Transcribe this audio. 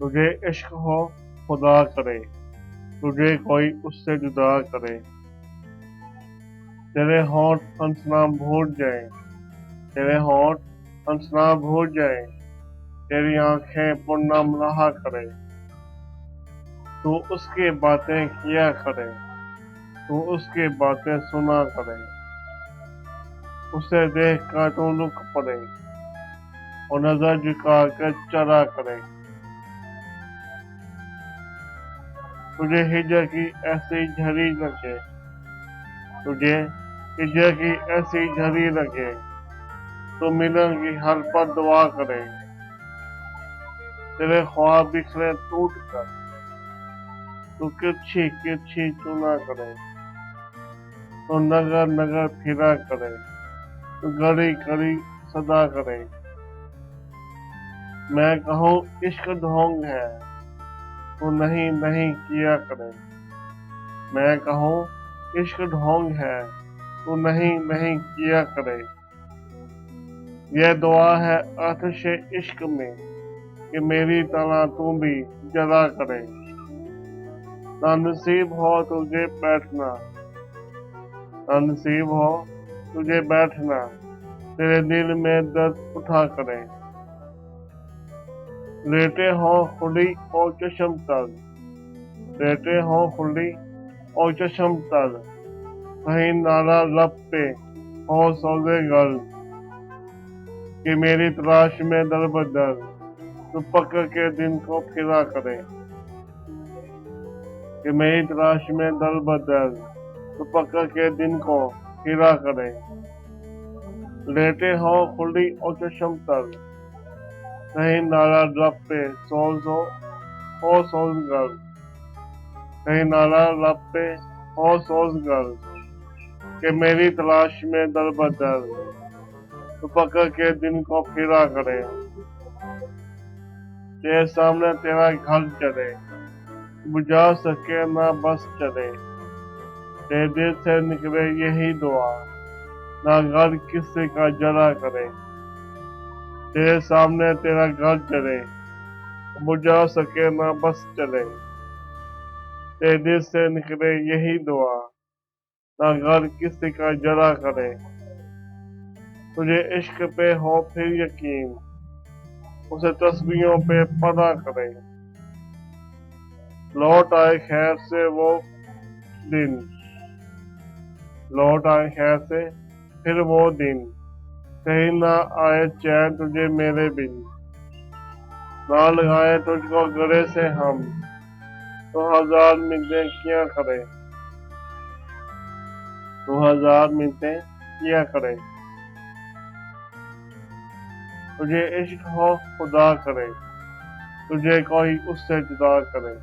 तुझे इश्क हो खुदा करे, तुझे कोई उससे जुदा करे। तेरे होंठ हंसना भूल जाए, तेरे होंठ हंसना भूल जाए, तेरी आंखें पूर्णम रहा करे। तू उसकी बातें किया करे, तू उसकी बातें सुना करे। उसे देख कर तू रुक पड़े और नजर झुका कर चला करे। तुझे हिजर की ऐसी झड़ी लगे, तुझे हिजर की ऐसी झड़ी लगे, तो मिलन की हर पल दुआ करे। तेरे ख्वाब बिखरे टूट कर तू किरछी किरछी चुना करे, तो नगर नगर फिरा करे, तो घड़ी घड़ी सदा करे। मैं कहूँ इश्क ढोंग है, तो नहीं नहीं किया करे। मैं कहूँ इश्क ढोंग है, तो नहीं नहीं किया करे। यह दुआ है आतिश इश्क में कि मेरी तरह तू भी जला करे। ना नसीब हो तुझे बैठना, ना नसीब हो तुझे बैठना, तेरे दिल में दर्द उठा करे। लेटे हो खुली और चश्म तर, लेटे हो खुली और चश्म तर, कहीं नारा लब पे हो सौदे गर्द, कि मेरी तलाश में दर बदर तू पकड़ के दिन को फिरा करे। कि मेरी तलाश में दर बदर तू पकड़ के दिन को फिरा करे। लेटे हो खुली और चश्म तर, कहीं नारा लब पे सोज हो सोज गर्द, कहीं नारा लब पे हो सोज गर्द, कि मेरी तलाश में दर बदर तो पकड़ के दिन को फिरा करे। तेरे सामने तेरा घर चले, बुझा सके ना बस चले, तेरे दिल से निकले यही दुआ, ना घर किसी का जला करे। तेरे सामने तेरा घर चले, बुझा सके ना बस चले, तेरे दिल से निकले यही दुआ, ना घर किसी का जला करे। तुझे इश्क पे हो फिर यकीन, उसे तस्बीहों पे पढ़ा करे। लौट आए खैर से वो दिन, लौट आए खैर से फिर वो दिन, कहीं ना आए चैन तुझे मेरे बिन। ना लगाए तुझको गले से हम, तो हजार मिन्नतें किया करे, तो हजार मिन्नतें किया करे। तुझे इश्क हो खुदा करे, तुझे कोई उससे जुदा करे।